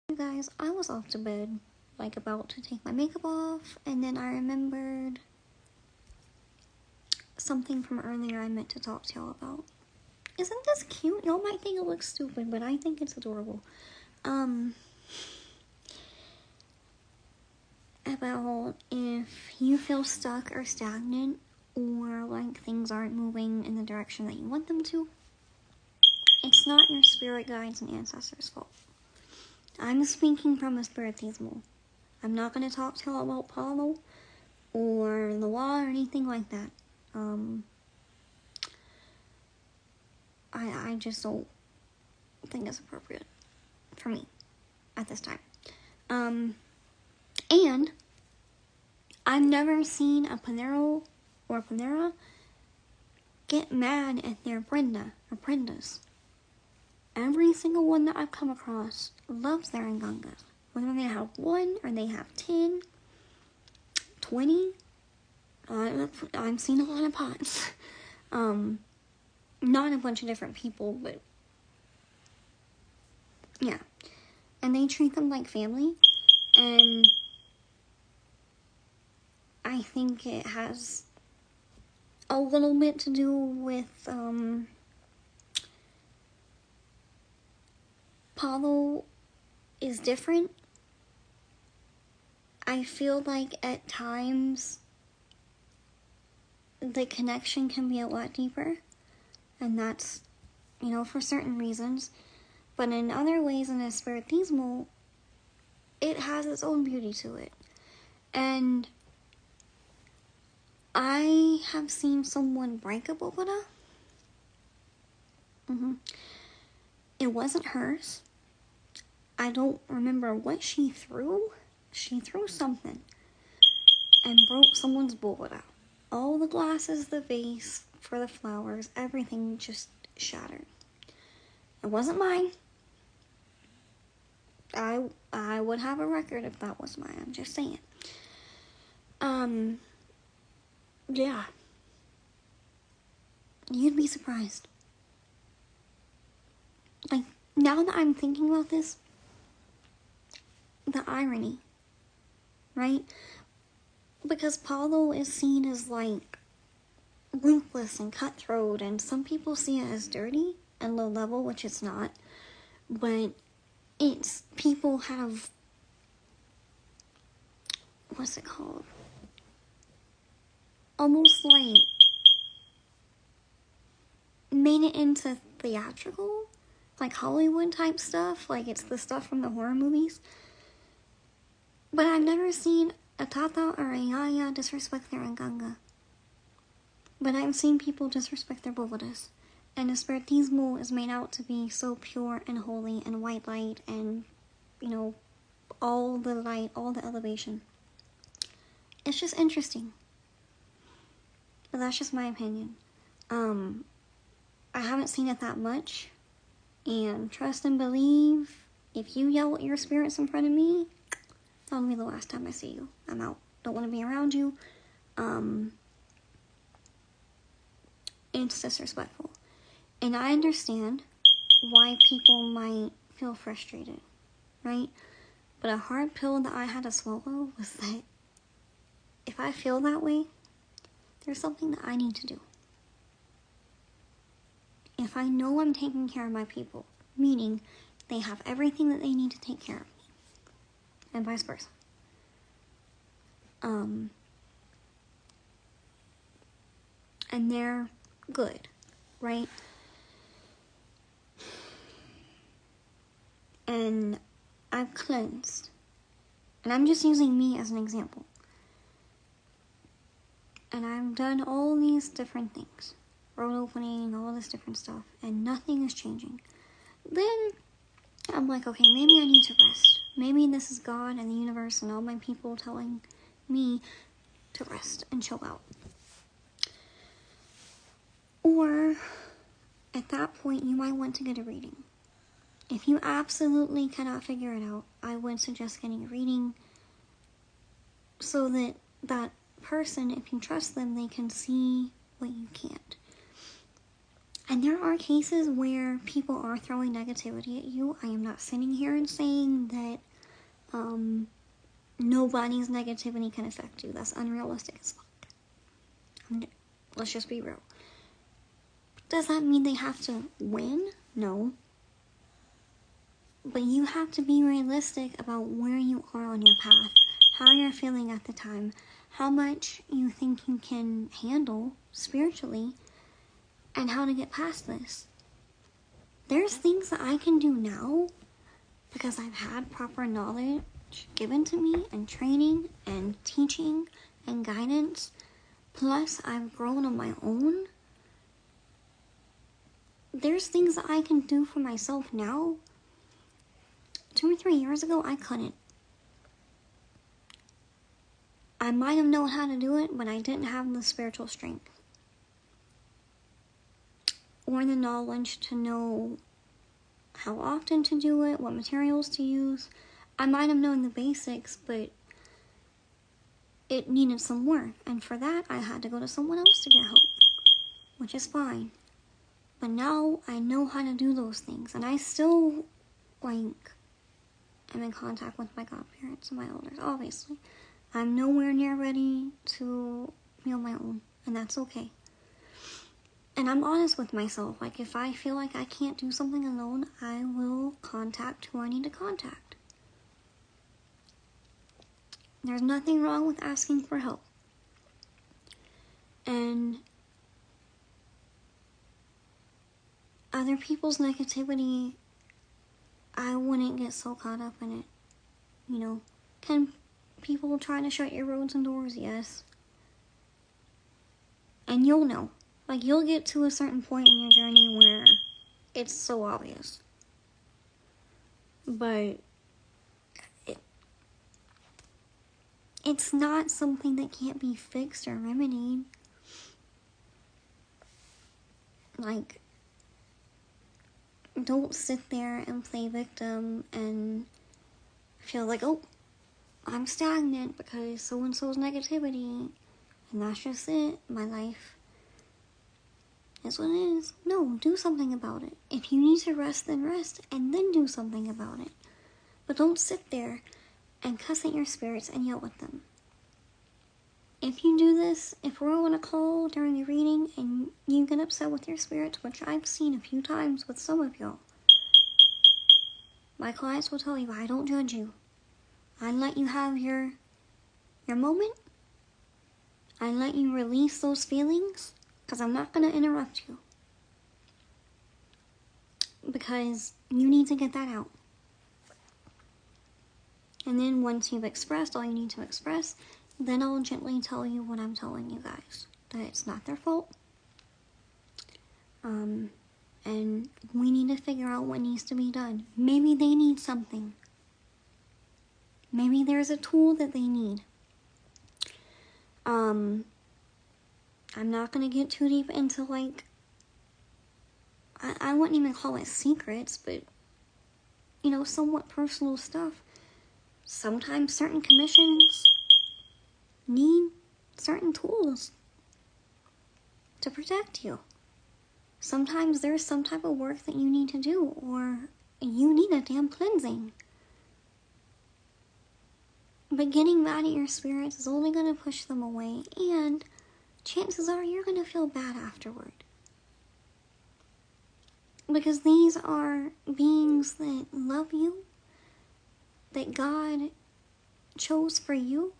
You guys, I was off to bed, like about to take my makeup off, and then I remembered something from earlier I meant to talk to y'all about. Isn't this cute? Y'all might think it looks stupid, but I think it's adorable. About if you feel stuck or stagnant, or like things aren't moving in the direction that you want them to, it's not your spirit guides and ancestors' fault. I'm speaking from a spiritismo. I'm not going to talk to y'all about Paulo or the law or anything like that. I just don't think it's appropriate for me at this time. And I've never seen a Panero or Panera get mad at their prenda or prendas. Every single one that I've come across loves their ngangas. Whether they have 1 or they have 10, 20. I've seen a lot of pots. Not a bunch of different people, but yeah. And they treat them like family. And I think it has a little bit to do with Paulo is different. I feel like at times the connection can be a lot deeper, and that's, for certain reasons. But in other ways, in a spiritismo, it has its own beauty to it. And I have seen someone break a bobada. It wasn't hers. I don't remember what she threw. She threw something and broke someone's bobada. All the glasses, the vase for the flowers, everything just shattered. It wasn't mine. I would have a record if that was mine. I'm just saying. Yeah. You'd be surprised. Like, now that I'm thinking about this, the irony, right? Because Paulo is seen as, like, ruthless and cutthroat, and some people see it as dirty and low level, which it's not. But it's, people have, what's it called? Almost like made it into theatrical, like Hollywood type stuff, like it's the stuff from the horror movies. But I've never seen a tata or a yaya disrespect their nganga. But I've seen people disrespect their bobodas. And the spiritismo is made out to be so pure and holy and white light and, all the light, all the elevation. It's just interesting. But that's just my opinion. I haven't seen it that much. And trust and believe, if you yell at your spirits in front of me, that'll be the last time I see you. I'm out. Don't want to be around you. It's disrespectful. And I understand why people might feel frustrated, right? But a hard pill that I had to swallow was that if I feel that way, there's something that I need to do. If I know I'm taking care of my people, meaning they have everything that they need to take care of me, and vice versa. And they're good, right? And I've cleansed. And I'm just using me as an example. And I've done all these different things. Road opening, all this different stuff. And nothing is changing. Then I'm like, okay, maybe I need to rest. Maybe this is God and the universe and all my people telling me to rest and chill out. Or, at that point, you might want to get a reading. If you absolutely cannot figure it out, I would suggest getting a reading so that that person, if you trust them, they can see what you can't. And there are cases where people are throwing negativity at you. I am not sitting here and saying that nobody's negativity can affect you. That's unrealistic as fuck. Let's just be real. Does that mean they have to win? No. But you have to be realistic about where you are on your path, how you're feeling at the time, how much you think you can handle spiritually, and how to get past this. There's things that I can do now because I've had proper knowledge given to me, and training and teaching and guidance. Plus, I've grown on my own. There's things that I can do for myself now. 2 or 3 years ago, I couldn't. I might have known how to do it, but I didn't have the spiritual strength or the knowledge to know how often to do it, what materials to use. I might have known the basics, but it needed some work, and for that, I had to go to someone else to get help, which is fine. But now, I know how to do those things, and I still, am in contact with my godparents and my elders, obviously. I'm nowhere near ready to be on my own, and that's okay. And I'm honest with myself. If I feel like I can't do something alone, I will contact who I need to contact. There's nothing wrong with asking for help. And other people's negativity, I wouldn't get so caught up in it. Can people try to shut your roads and doors? Yes. And you'll know. You'll get to a certain point in your journey where it's so obvious. But it's not something that can't be fixed or remedied. Don't sit there and play victim and feel like, oh, I'm stagnant because so-and-so's negativity, and that's just it, my life is what it is. No, do something about it. If you need to rest, then rest, and then do something about it. But don't sit there and cuss at your spirits and yell at them. If you do this, if we're on a call during a reading and you get upset with your spirits, which I've seen a few times with some of y'all, my clients will tell you, I don't judge you. I let you have your moment. I let you release those feelings, because I'm not going to interrupt you. Because you need to get that out. And then once you've expressed all you need to express, then I'll gently tell you what I'm telling you guys. That it's not their fault. And we need to figure out what needs to be done. Maybe they need something. Maybe there's a tool that they need. I'm not going to get too deep into, I wouldn't even call it secrets, but, somewhat personal stuff. Sometimes certain commissions need certain tools to protect you. Sometimes there's some type of work that you need to do, or you need a damn cleansing. But getting mad at your spirits is only going to push them away, and chances are you're going to feel bad afterward. Because these are beings that love you, that God chose for you.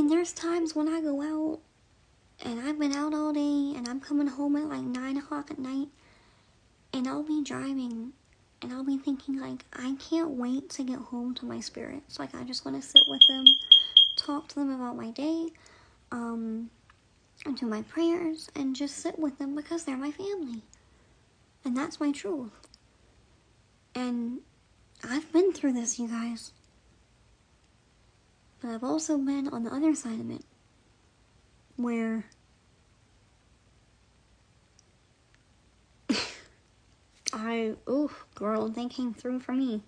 There's times when I go out, and I've been out all day, and I'm coming home at 9 o'clock at night, and I'll be driving, and I'll be thinking, I can't wait to get home to my spirits. I just want to sit with them, talk to them about my day, and do my prayers, and just sit with them because they're my family. And that's my truth. And I've been through this, you guys. But I've also been on the other side of it, where girl, they came through for me.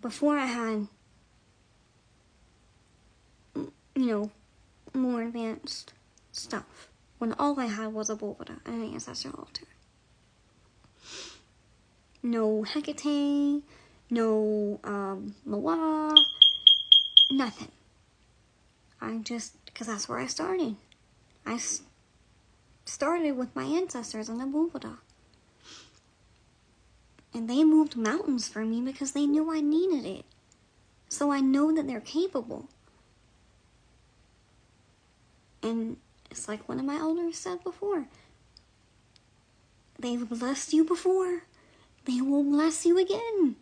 Before I had you know, more advanced stuff. When all I had was a Bovada and an ancestral altar. No Hecate, no Mawa, nothing. Because that's where I started. I started with my ancestors and the Bovada. And they moved mountains for me because they knew I needed it. So I know that they're capable. And it's like one of my elders said before. They've blessed you before. They will bless you again.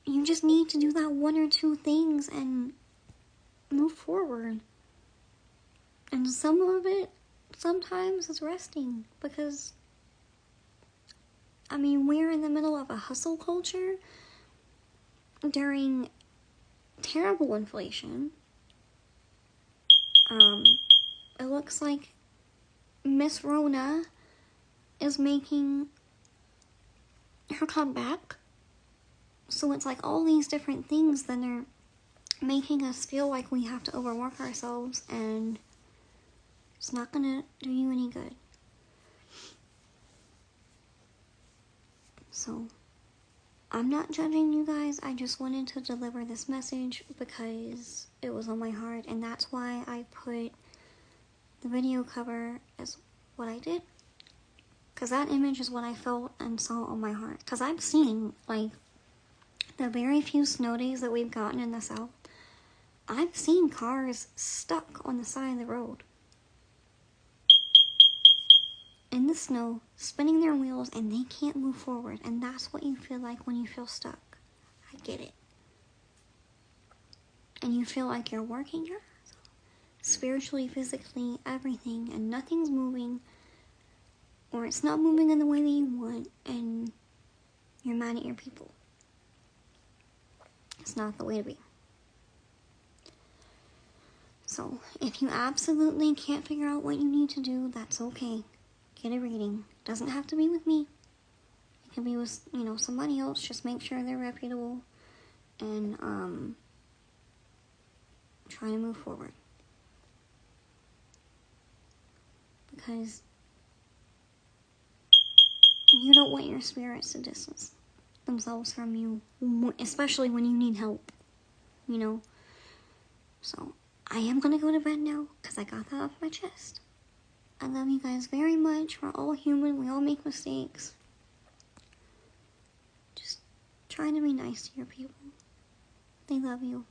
You just need to do that one or two things and move forward. And some of it sometimes is resting because, I mean, we're in the middle of a hustle culture during terrible inflation. It looks like Miss Rona is making her comeback. So it's like all these different things that are making us feel like we have to overwork ourselves, and it's not gonna do you any good. So I'm not judging you guys. I just wanted to deliver this message because it was on my heart, and that's why I put the video cover as what I did. Because that image is what I felt and saw on my heart. Because I've seen, like, the very few snow days that we've gotten in the South, I've seen cars stuck on the side of the road. In the snow, spinning their wheels, and they can't move forward. And that's what you feel like when you feel stuck. I get it. And you feel like you're working your ass off. Spiritually, physically, everything, and nothing's moving. Or it's not moving in the way that you want, and you're mad at your people. It's not the way to be. So, if you absolutely can't figure out what you need to do, that's okay. Get a reading. Doesn't have to be with me. It can be with, somebody else. Just make sure they're reputable and try to move forward. Because you don't want your spirits to distance themselves from you, especially when you need help, So, I am going to go to bed now because I got that off my chest. I love you guys very much. We're all human. We all make mistakes. Just try to be nice to your people. They love you.